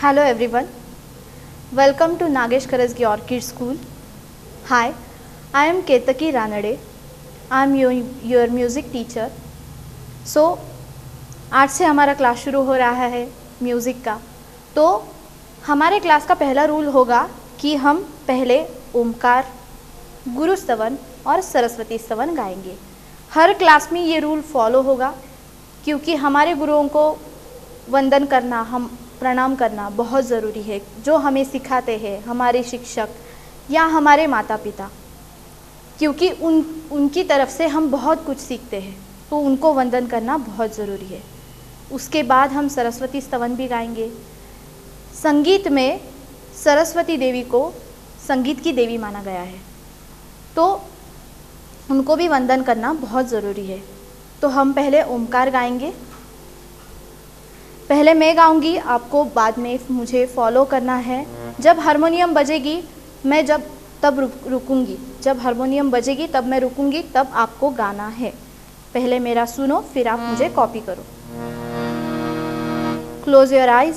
Hello everyone, welcome to Nagesh Karasgi Orchid School. Hi, I am Ketaki Ranade. I am your music teacher. So, आज से हमारा class शुरू हो रहा है म्यूज़िक का। तो हमारे क्लास का पहला रूल होगा कि हम पहले ओमकार, गुरु स्तवन और सरस्वती स्तवन गाएंगे। हर क्लास में ये रूल फॉलो होगा क्योंकि हमारे गुरुओं को वंदन करना, हम प्रणाम करना बहुत ज़रूरी है। जो हमें सिखाते हैं हमारे शिक्षक या हमारे माता पिता, क्योंकि उनकी तरफ से हम बहुत कुछ सीखते हैं, तो उनको वंदन करना बहुत ज़रूरी है। उसके बाद हम सरस्वती स्तवन भी गाएंगे। संगीत में सरस्वती देवी को संगीत की देवी माना गया है, तो उनको भी वंदन करना बहुत ज़रूरी है। तो हम पहले ओमकार गाएंगे। पहले मैं गाऊंगी, आपको बाद में मुझे फॉलो करना है। जब हारमोनियम बजेगी मैं तब रुकूंगी, जब हारमोनियम बजेगी तब मैं रुकूंगी, तब आपको गाना है। पहले मेरा सुनो, फिर आप मुझे कॉपी करो। Close your eyes.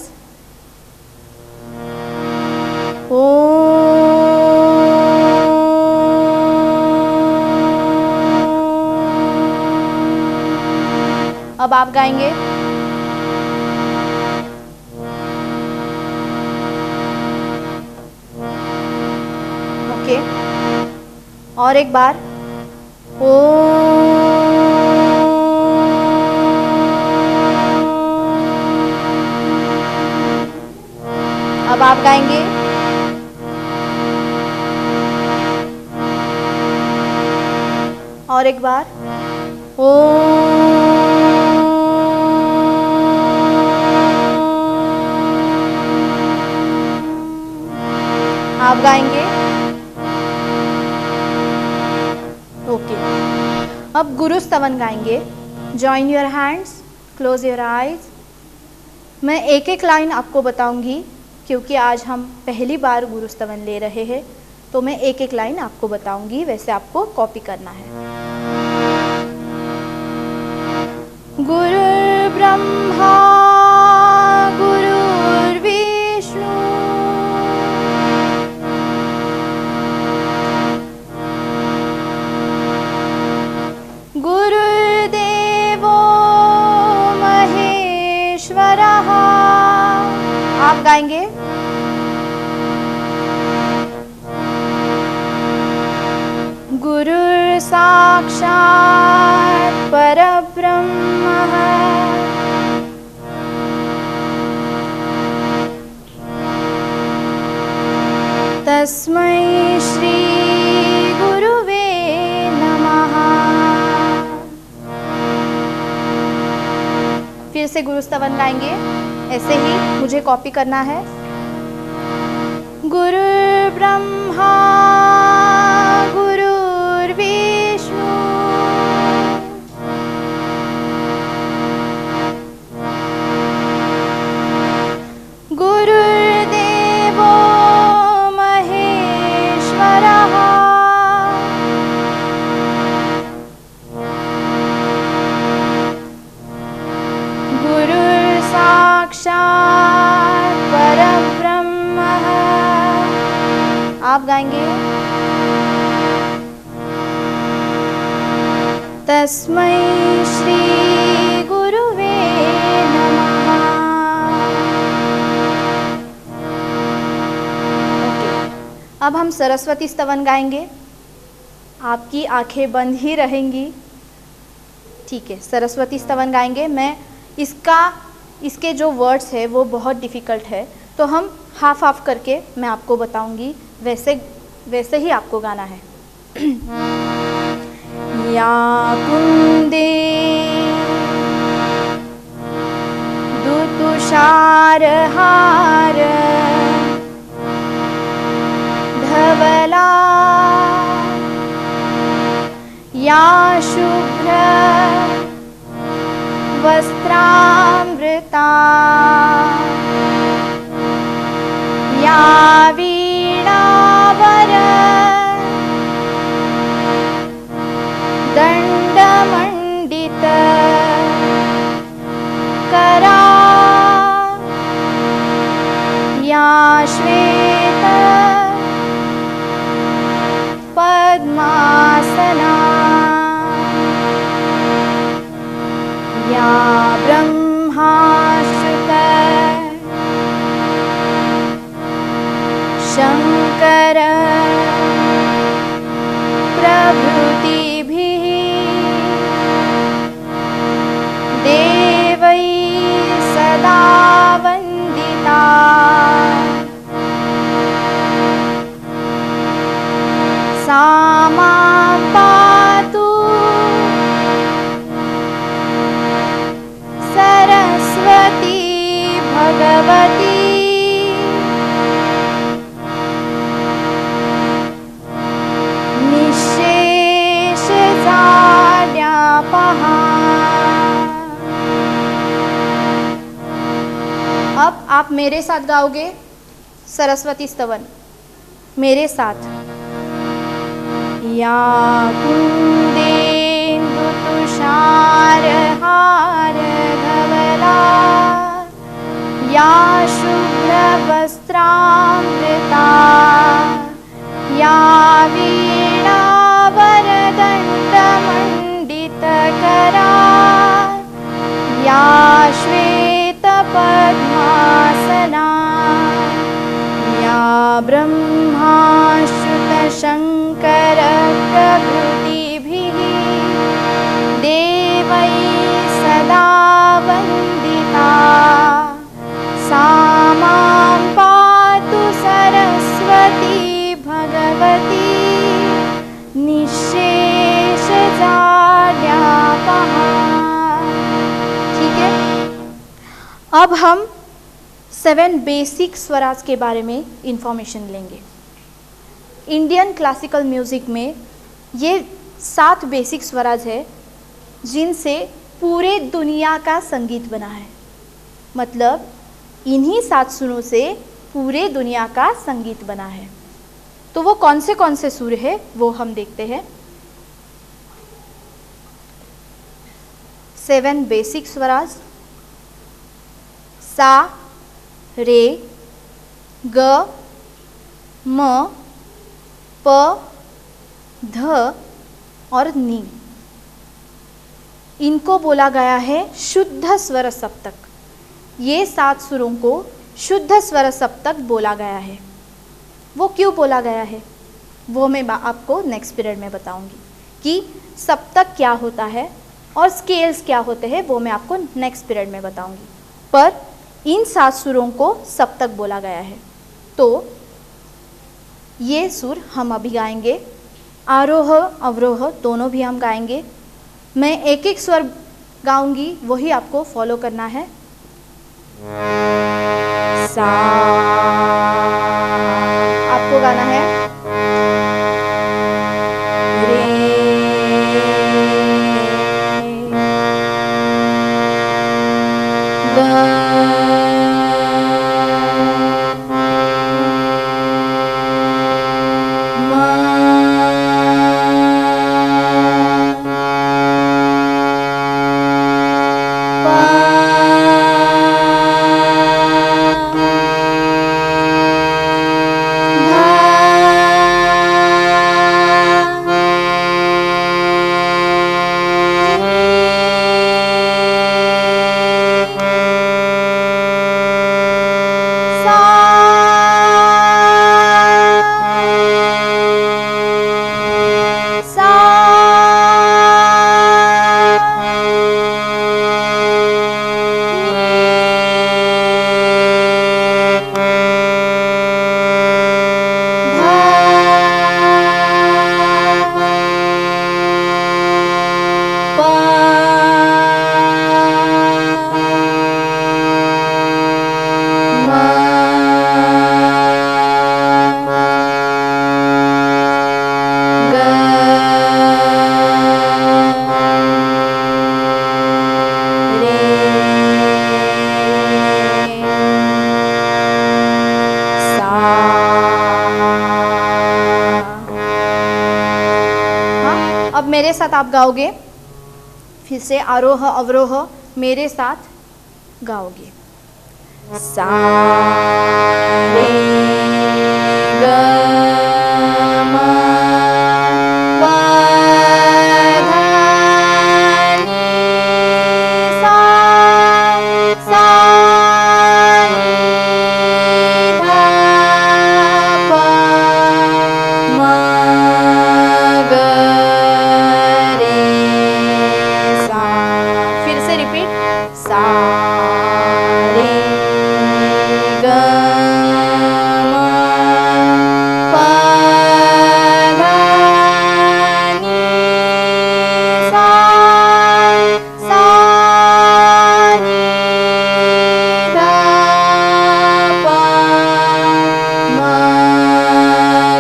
अब आप गाएंगे। ओके, और एक बार। अब आप गाएंगे। और एक बार। आप गाएंगे। ओके, अब गुरु स्तवन गाएंगे। Join your hands, close your eyes. मैं एक एक लाइन आपको बताऊंगी क्योंकि आज हम पहली बार गुरु स्तवन ले रहे हैं, तो मैं एक एक लाइन आपको बताऊंगी, वैसे आपको कॉपी करना है। गुरु ब्रह्मा गुरुर्विष्णु गुरुदेवो महेश्वरः। आप गाएंगे। गुरु साक्षात् परब्रह्मः तस्मै श्री गुरुवे नमः। फिर से गुरु स्तवन गाएंगे, ऐसे ही मुझे कॉपी करना है। गुरु ब्रह्मा गुरुर्विष्णु गुरुर्देवो महेश्वरः गुरुः साक्षात् परब्रह्मः। आप गाएंगे। तस्मै श्री गुरुवे नमः। अब हम सरस्वती स्तवन गाएंगे। आपकी आंखें बंद ही रहेंगी, ठीक है। सरस्वती स्तवन गाएंगे। मैं इसके जो वर्ड्स है वो बहुत डिफ़िकल्ट है, तो हम हाफ हाफ करके मैं आपको बताऊंगी, वैसे ही आपको गाना है। या कुंदे दुतुषारहार धवला या शुभ्र वस्त्रामृता या वीणावर दंडमंडित करा अब आप मेरे साथ गाओगे सरस्वती स्तवन, मेरे साथ। या कुन्देन्दु तुषारहार धवला, या शुभ्रवस्त्रामृता, या वीणावरदण्डमण्डितकरा, या श्वेतपद्मासना, या ब्रह्माच्युतशङ्करप्रभृतिभिः देवैः सदा वन्दिता, सा मां पातु सरस्वती भगवती निःशेषजाड्यापहा। ठीक है, अब हम 7 बेसिक स्वराज के बारे में इंफॉर्मेशन लेंगे। इंडियन क्लासिकल म्यूज़िक में ये 7 बेसिक स्वराज है जिनसे पूरे दुनिया का संगीत बना है। मतलब इन्हीं 7 सुरों से पूरे दुनिया का संगीत बना है। तो वो कौन से सुर है वो हम देखते हैं। 7 बेसिक स्वराज, सा, रे, ग, म, प, ध और नी। इनको बोला गया है शुद्ध स्वर सप्तक। ये 7 सुरों को शुद्ध स्वर सप्तक बोला गया है। वो क्यों बोला गया है वो मैं आपको नेक्स्ट पीरियड में बताऊंगी कि सप्तक क्या होता है और स्केल्स क्या होते हैं, वो मैं आपको नेक्स्ट पीरियड में बताऊंगी। पर इन 7 सुरों को सप्तक बोला गया है। तो ये सुर हम अभी गाएंगे, आरोह अवरोह दोनों भी हम गाएंगे। मैं एक एक स्वर गाऊंगी, वही आपको फॉलो करना है। सा आपको गाना है, रे, ग, अब मेरे साथ आप गाओगे, फिर से आरोह अवरोह मेरे साथ गाओगे। सा, रे, ग, म, प, ध, नि, सा, सा, नि, ध, प, म, ग, रे, सा। फिर से रिपीट, सा, रे, ग, म, प, ध, नि, सा, सा, नि, ध, प, म,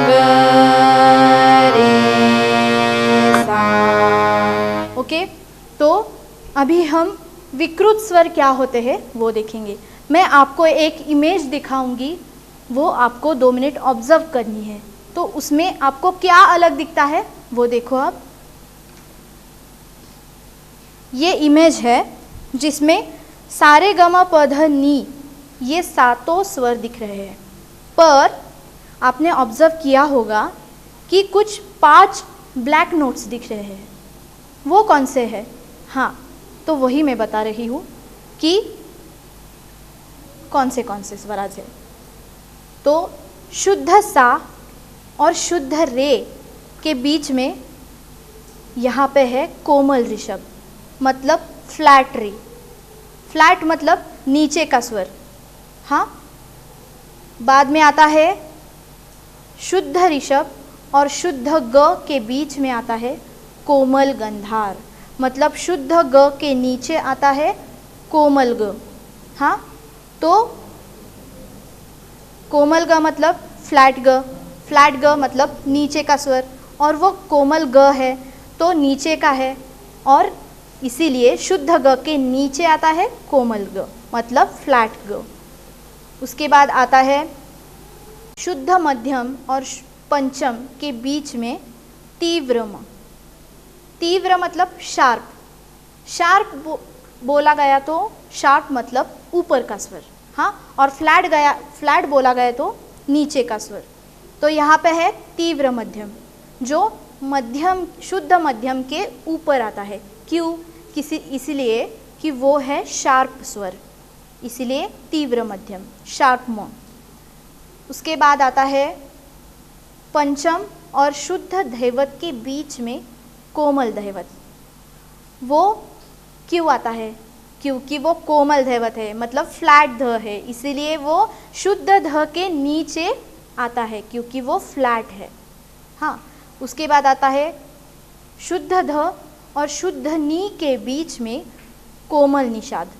ग, रे, सा। ओके, तो अभी हम विकृत स्वर क्या होते हैं वो देखेंगे। मैं आपको एक इमेज दिखाऊंगी, वो आपको 2 मिनट ऑब्जर्व करनी है। तो उसमें आपको क्या अलग दिखता है वो देखो आप। ये इमेज है जिसमें सारे गमा पध नी ये 7 स्वर दिख रहे हैं, पर आपने ऑब्जर्व किया होगा कि कुछ 5 ब्लैक नोट्स दिख रहे हैं। वो कौन से हैं? हाँ, तो वही मैं बता रही हूँ कि कौन से स्वराज है। तो शुद्ध सा और शुद्ध रे के बीच में यहाँ पे है कोमल ऋषभ, मतलब फ्लैट रे। फ्लैट मतलब नीचे का स्वर। हाँ, बाद में आता है शुद्ध ऋषभ और शुद्ध ग के बीच में आता है कोमल गंधार, मतलब शुद्ध ग के नीचे आता है कोमल ग। हाँ, तो कोमल ग मतलब फ्लैट ग, फ्लैट ग मतलब नीचे का स्वर, और वो कोमल ग है तो नीचे का है, और इसीलिए शुद्ध ग के नीचे आता है कोमल ग, मतलब फ्लैट ग। उसके बाद आता है शुद्ध मध्यम और पंचम के बीच में तीव्र म। तीव्र मतलब शार्प, शार्प बोला गया तो शार्प मतलब ऊपर का स्वर। हाँ, और फ्लैट बोला गया तो नीचे का स्वर। तो यहाँ पे है तीव्र मध्यम, जो मध्यम शुद्ध मध्यम के ऊपर आता है। क्यों? इसलिए कि वो है शार्प स्वर, इसलिए तीव्र मध्यम, शार्प म। उसके बाद आता है पंचम और शुद्ध धैवत के बीच में कोमल धैवत। वो क्यों आता है? क्योंकि वो कोमल धैवत है, मतलब फ्लैट ध है, इसीलिए वो शुद्ध ध के नीचे आता है, क्योंकि वो फ्लैट है। हाँ, उसके बाद आता है शुद्ध ध और शुद्ध नी के बीच में कोमल निषाद।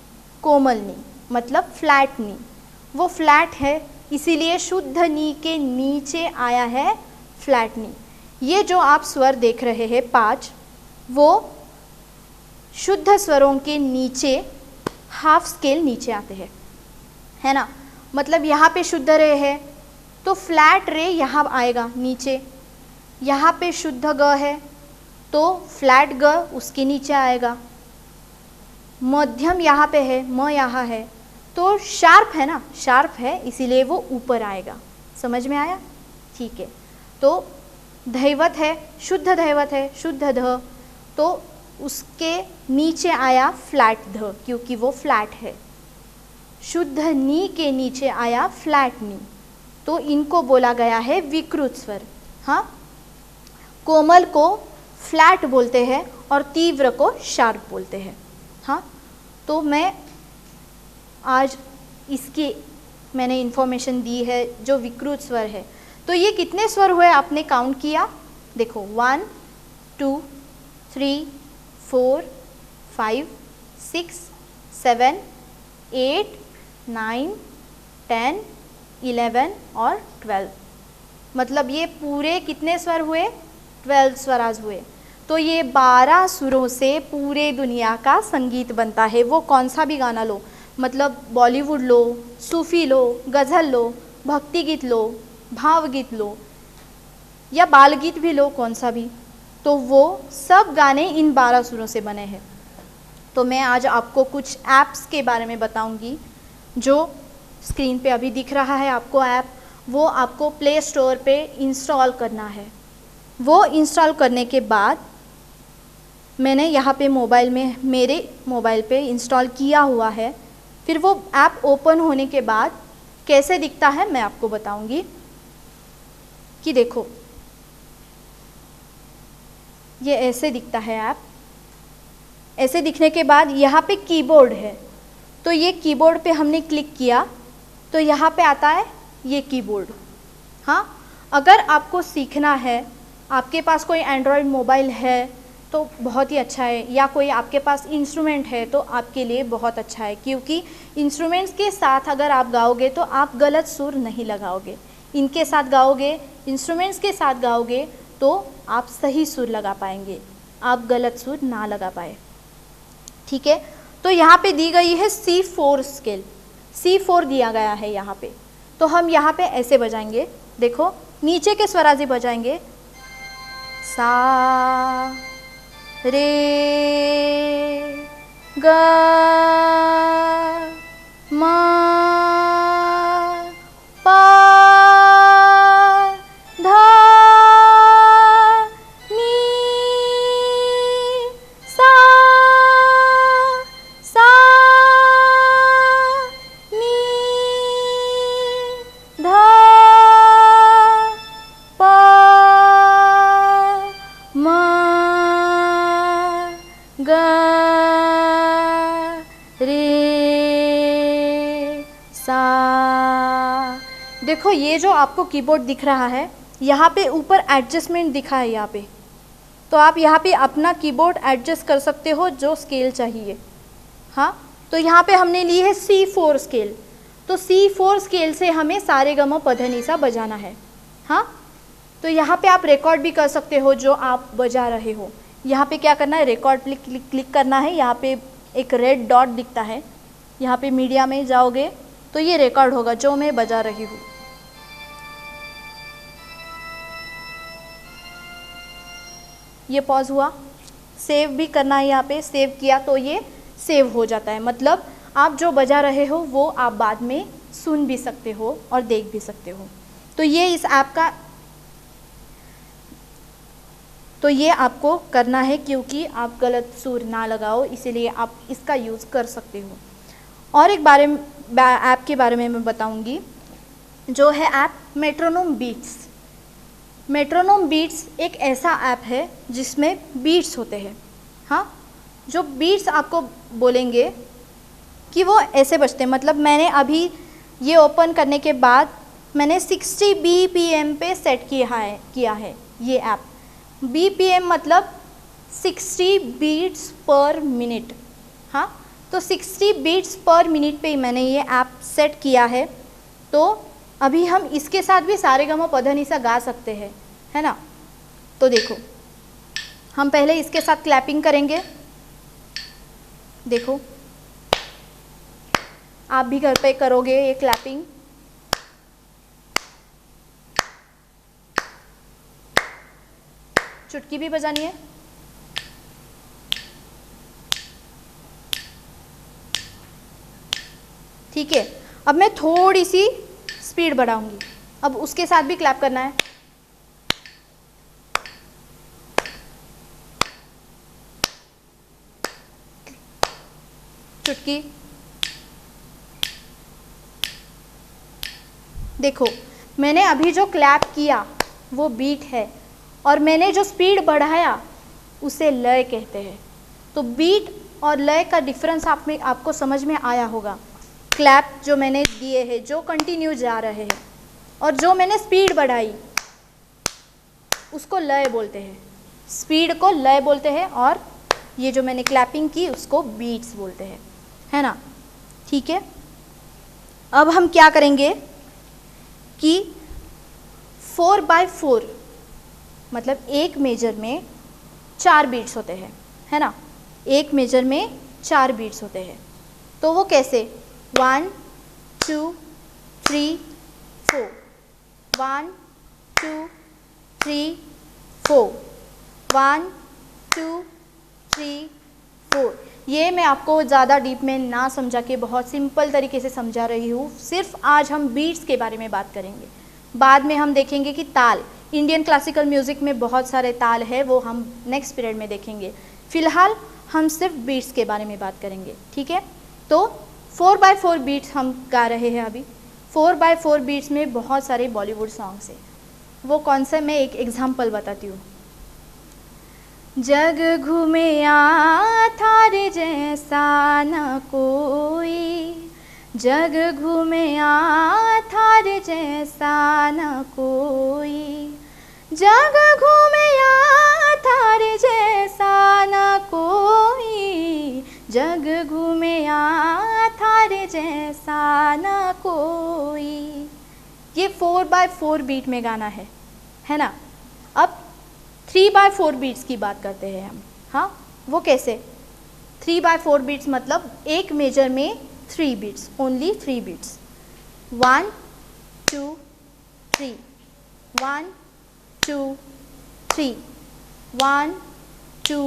कोमल नी मतलब फ्लैट नी, वो फ्लैट है, इसीलिए शुद्ध नी के नीचे आया है फ्लैट नी। ये जो आप स्वर देख रहे हैं 5, वो शुद्ध स्वरों के नीचे हाफ स्केल नीचे आते हैं, है ना। मतलब यहाँ पे शुद्ध रे है तो फ्लैट रे यहाँ आएगा नीचे, यहाँ पे शुद्ध ग है तो फ्लैट ग उसके नीचे आएगा, मध्यम यहाँ पे है, म यहाँ है तो शार्प है ना, शार्प है इसीलिए वो ऊपर आएगा। समझ में आया? ठीक है। तो धैवत है, शुद्ध धैवत है, शुद्ध ध, तो उसके नीचे आया फ्लैट ध, क्योंकि वो फ्लैट है। शुद्ध नी के नीचे आया फ्लैट नी, तो इनको बोला गया है विकृत स्वर। हाँ, कोमल को फ्लैट बोलते हैं और तीव्र को शार्प बोलते हैं। हाँ, तो मैं आज इसकी मैंने इन्फॉर्मेशन दी है जो विकृत स्वर है। तो ये कितने स्वर हुए आपने काउंट किया? देखो 1 2 3 4 5 6 7 8 9 10 11 और 12, मतलब ये पूरे कितने स्वर हुए? 12 स्वर आज हुए। तो ये 12 सुरों से पूरे दुनिया का संगीत बनता है। वो कौन सा भी गाना लो, मतलब बॉलीवुड लो, सूफी लो, गज़ल लो, भक्ति गीत लो, भावगीत लो या बाल गीत भी लो, कौन सा भी, तो वो सब गाने इन 12 सुरों से बने हैं। तो मैं आज आपको कुछ ऐप्स के बारे में बताऊंगी जो स्क्रीन पे अभी दिख रहा है आपको ऐप, वो आपको प्ले स्टोर पे इंस्टॉल करना है। वो इंस्टॉल करने के बाद मैंने यहाँ पे मोबाइल में, मेरे मोबाइल पे इंस्टॉल किया हुआ है। फिर वो ऐप ओपन होने के बाद कैसे दिखता है मैं आपको बताऊंगी। कि देखो ये ऐसे दिखता है ऐप। ऐसे दिखने के बाद यहाँ पे कीबोर्ड है, तो ये कीबोर्ड पे हमने क्लिक किया तो यहाँ पे आता है ये कीबोर्ड। हाँ, अगर आपको सीखना है, आपके पास कोई एंड्रॉयड मोबाइल है तो बहुत ही अच्छा है, या कोई आपके पास इंस्ट्रूमेंट है तो आपके लिए बहुत अच्छा है, क्योंकि इंस्ट्रूमेंट्स के साथ अगर आप गाओगे तो आप गलत सुर नहीं लगाओगे। इनके साथ गाओगे, इंस्ट्रूमेंट्स के साथ गाओगे तो आप सही सुर लगा पाएंगे, आप गलत सुर ना लगा पाए। ठीक है, तो यहाँ पे दी गई है C4 स्केल। C4 दिया गया है यहाँ पे, तो हम यहाँ पे ऐसे बजाएंगे। देखो नीचे के स्वराजी बजाएंगे, सा रे ग म पा धा नी सा नी धा पा म ग रे सा। देखो ये जो आपको कीबोर्ड दिख रहा है, यहाँ पे ऊपर एडजस्टमेंट दिखा है यहाँ पे, तो आप यहाँ पे अपना कीबोर्ड एडजस्ट कर सकते हो जो स्केल चाहिए। हाँ, तो यहाँ पे हमने ली है C4 स्केल, तो C4 स्केल से हमें सारे गम पध नि सा बजाना है। हाँ, तो यहाँ पे आप रिकॉर्ड भी कर सकते हो जो आप बजा रहे हो। यहाँ पे क्या करना है, रिकॉर्ड पे क्लिक करना है। यहाँ पे एक रेड डॉट दिखता है, यहाँ पे मीडिया में जाओगे तो ये रिकॉर्ड होगा जो मैं बजा रही हूँ। ये पॉज हुआ, सेव भी करना है। यहाँ पे सेव किया तो ये सेव हो जाता है, मतलब आप जो बजा रहे हो वो आप बाद में सुन भी सकते हो और देख भी सकते हो। तो ये इस ऐप का, तो ये आपको करना है क्योंकि आप गलत सुर ना लगाओ, इसीलिए आप इसका यूज़ कर सकते हो। और एक ऐप के बारे में मैं बताऊंगी, जो है app metronome beats. Metronome beats एक ऐसा ऐप है जिसमें बीट्स होते हैं। हाँ, जो बीट्स आपको बोलेंगे कि वो ऐसे बजते हैं। मतलब मैंने अभी ये ओपन करने के बाद मैंने 60 BPM पे सेट किया है ये ऐप। BPM मतलब 60 बीट्स पर मिनट। हाँ, तो 60 बीट्स पर मिनट पे ही मैंने ये ऐप सेट किया है। तो अभी हम इसके साथ भी सारे गम पध नि सा गा सकते हैं, है ना। तो देखो हम पहले इसके साथ क्लैपिंग करेंगे। देखो आप भी घर पे करोगे ये क्लैपिंग। चुटकी भी बजानी है। ठीक है, अब मैं थोड़ी सी स्पीड बढ़ाऊंगी। अब उसके साथ भी क्लैप करना है। चुटकी। देखो मैंने अभी जो क्लैप किया वो बीट है, और मैंने जो स्पीड बढ़ाया उसे लय कहते हैं। तो बीट और लय का डिफरेंस आपको समझ में आया होगा। क्लैप जो मैंने दिए हैं जो कंटिन्यू जा रहे हैं, और जो मैंने स्पीड बढ़ाई उसको लय बोलते हैं। स्पीड को लय बोलते हैं, और ये जो मैंने क्लैपिंग की उसको बीट्स बोलते हैं, है ना। ठीक है, अब हम क्या करेंगे कि 4/4 मतलब एक मेजर में 4 बीट्स होते हैं, है ना। एक मेजर में 4 बीट्स होते हैं। तो वो कैसे, 1 2 3 4, 1 2 3 4, 1 2 3 4। ये मैं आपको ज़्यादा डीप में ना समझा के बहुत सिंपल तरीके से समझा रही हूँ। सिर्फ आज हम बीट्स के बारे में बात करेंगे, बाद में हम देखेंगे कि ताल। इंडियन क्लासिकल म्यूज़िक में बहुत सारे ताल है, वो हम नेक्स्ट पीरियड में देखेंगे। फ़िलहाल हम सिर्फ बीट्स के बारे में बात करेंगे, ठीक है। तो 4/4 बीट्स हम गा रहे हैं अभी। 4/4 बीट्स में बहुत सारे बॉलीवुड सॉन्ग्स हैं। वो कौन सा, मैं एक एग्जाम्पल बताती हूँ। जग घूमया थारे जैसा न कोई, जग घूमया थारे जैसा न कोई, जग घूमया थारे जैसा न कोई, जग घूमया थारे जैसा न कोई। ये 4/4 बीट में गाना है ना। अब 3/4 बीट्स की बात करते हैं हम। हाँ, वो कैसे, 3/4 बीट्स मतलब एक मेजर में 3 beats, only 3 beats. 1 2 3, 1 2 3, 1 2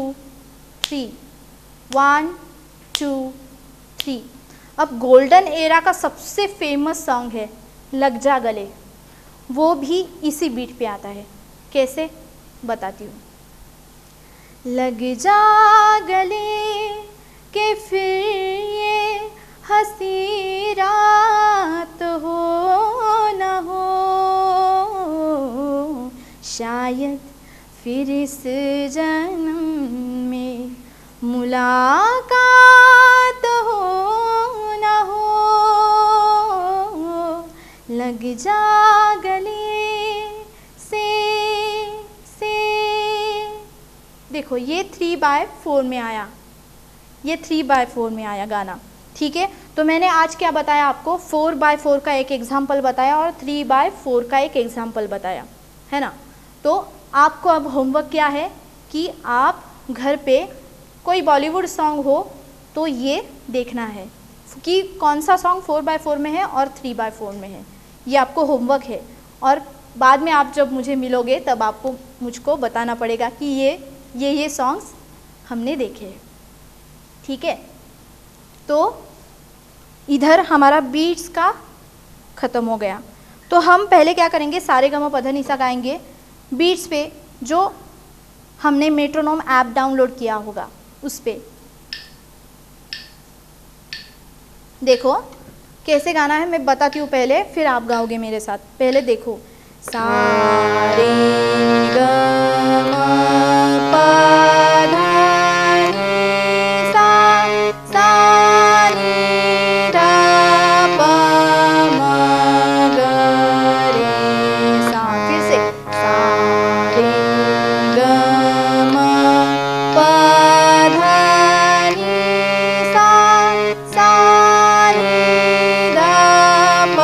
3, 1 2 3. अब गोल्डन एरा का सबसे फेमस सॉन्ग है लग जा गले, वो भी इसी बीट पे आता है. कैसे बताती हूँ. लग जा गले के फिर ये हंसी रात हो न हो, शायद फिर इस जन्म में मुलाकात हो न हो. लग जा गले से. देखो ये 3/4 में आया, ये 3/4 में आया गाना. ठीक है, तो मैंने आज क्या बताया आपको, 4/4 का एक एग्जाम्पल बताया और 3/4 का एक एग्जाम्पल बताया, है ना. तो आपको अब होमवर्क क्या है कि आप घर पे कोई बॉलीवुड सॉन्ग हो तो ये देखना है कि कौन सा सॉन्ग 4/4 में है और 3/4 में है. ये आपको होमवर्क है. और बाद में आप जब मुझे मिलोगे तब आपको मुझको बताना पड़ेगा कि ये सॉन्ग्स हमने देखे हैं. ठीक है, तो इधर हमारा बीट्स का ख़त्म हो गया. तो हम पहले क्या करेंगे, सारे गमा पधा निसा गाएंगे बीट्स पे जो हमने मेट्रोनोम ऐप डाउनलोड किया होगा उस पे. देखो कैसे गाना है मैं बताती हूँ पहले, फिर आप गाओगे मेरे साथ. पहले देखो, सा रे ग म प ध नि सा, सा नि ध प म ग रे सा. फिर से सा रे ग म प ध नि सा, सा नि ध प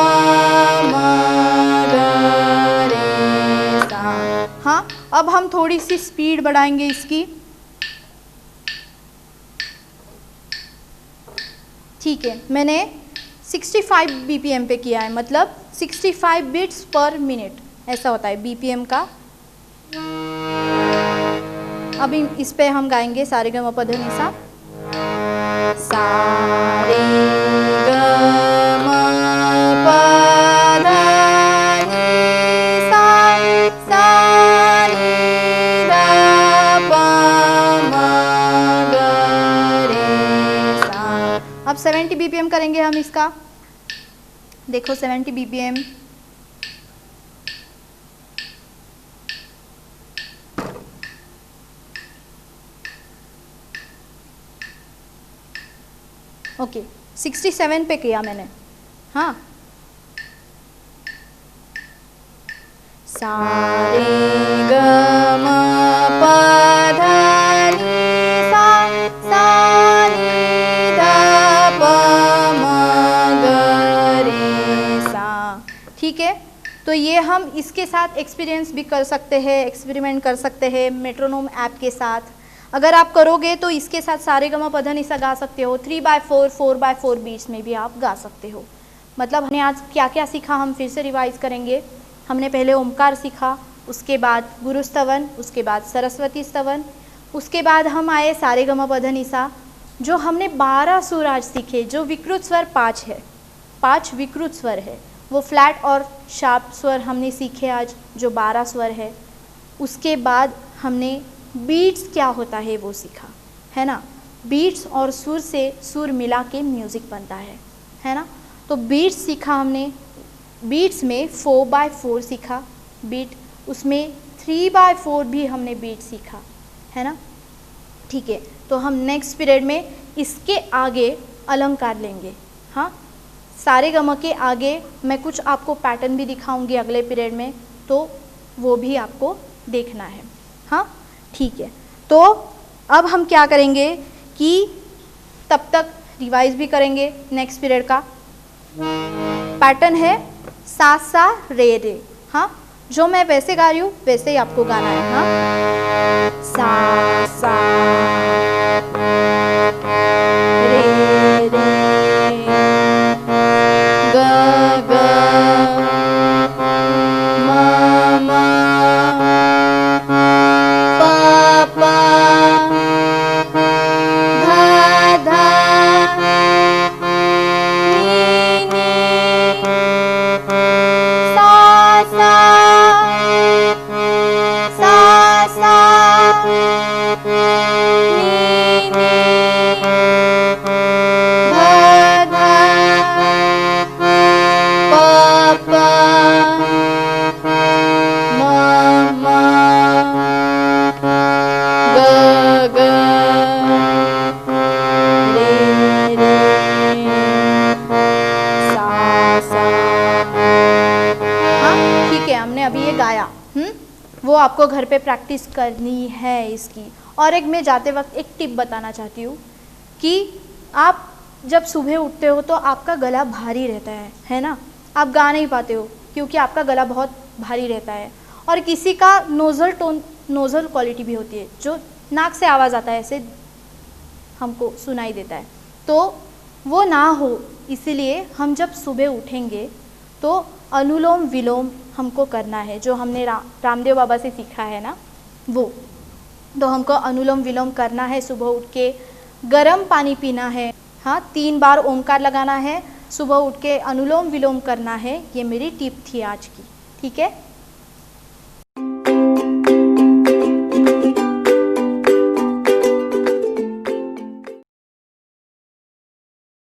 म ग रे सा. हाँ, अब हम थोड़ी सी स्पीड बढ़ाएंगे इसकी. ठीक है, मैंने 65 BPM पे किया है, मतलब 65 बीट्स पर मिनट ऐसा होता है BPM का. अब इस पे हम गाएंगे सारे ग म प ध नि सा. सा रे ग म प ध नि सा, सा नि ध प म ग रे सा. अब 70 BPM करेंगे हम इसका. देखो 70 BPM. ओके, 67 पे किया मैंने. हाँ, सा रे ग म प ध नि सा, सा नि ध प म ग रे सा. ठीक है, तो ये हम इसके साथ एक्सपीरियंस भी कर सकते हैं, एक्सपेरिमेंट कर सकते हैं मेट्रोनोम ऐप के साथ. अगर आप करोगे तो इसके साथ सारे गमा पध नि सा गा सकते हो. 3/4 4/4 बीट्स में भी आप गा सकते हो. मतलब हमने आज क्या क्या सीखा हम फिर से रिवाइज करेंगे. हमने पहले ओमकार सीखा, उसके बाद गुरु स्तवन, उसके बाद सरस्वती स्तवन, उसके बाद हम आए सारे गमा पध नि सा. जो हमने 12 सुर आज सीखे, जो विकृत स्वर 5 है, 5 विकृत स्वर है, वो फ्लैट और शार्प स्वर हमने सीखे आज जो 12 स्वर है. उसके बाद हमने बीट्स क्या होता है वो सीखा, है ना. बीट्स और सुर से सुर मिला के म्यूज़िक बनता है ना. तो बीट्स सीखा हमने. बीट्स में 4/4 सीखा बीट, उसमें 3/4 भी हमने बीट सीखा, है ना. ठीक है, तो हम नेक्स्ट पीरियड में इसके आगे अलंकार लेंगे. हाँ, सारे गमा के आगे मैं कुछ आपको पैटर्न भी दिखाऊंगी अगले पीरियड में, तो वो भी आपको देखना है. हाँ, ठीक है. तो अब हम क्या करेंगे कि तब तक रिवाइज भी करेंगे. नेक्स्ट पीरियड का पैटर्न है सा सा रे रे. हाँ, जो मैं वैसे गा रही हूँ वैसे ही आपको गाना है. हाँ, सा सा रे रे ग ग म म प प ध ध नि नि सा सा सा सा नि नि ध ध प प म म ग ग रे रे सा सा। हाँ ठीक है, हमने अभी ये गाया, वो आपको घर पे प्रैक्टिस करनी है इसकी। और एक मैं जाते वक्त एक टिप बताना चाहती हूँ कि आप जब सुबह उठते हो तो आपका गला भारी रहता है ना, आप गा नहीं पाते हो क्योंकि आपका गला बहुत भारी रहता है। और किसी का नोज़ल क्वालिटी भी होती है, जो नाक से आवाज़ आता है, ऐसे हमको सुनाई देता है, तो वो ना हो, इसीलिए हम जब सुबह उठेंगे तो अनुलोम विलोम हमको करना है, जो हमने रामदेव बाबा से सीखा है ना वो। तो हमको अनुलोम विलोम करना है, सुबह उठ के गर्म पानी पीना है, हाँ 3 बार ओंकार लगाना है, सुबह उठ के अनुलोम विलोम करना है। ये मेरी टिप थी आज की, ठीक है।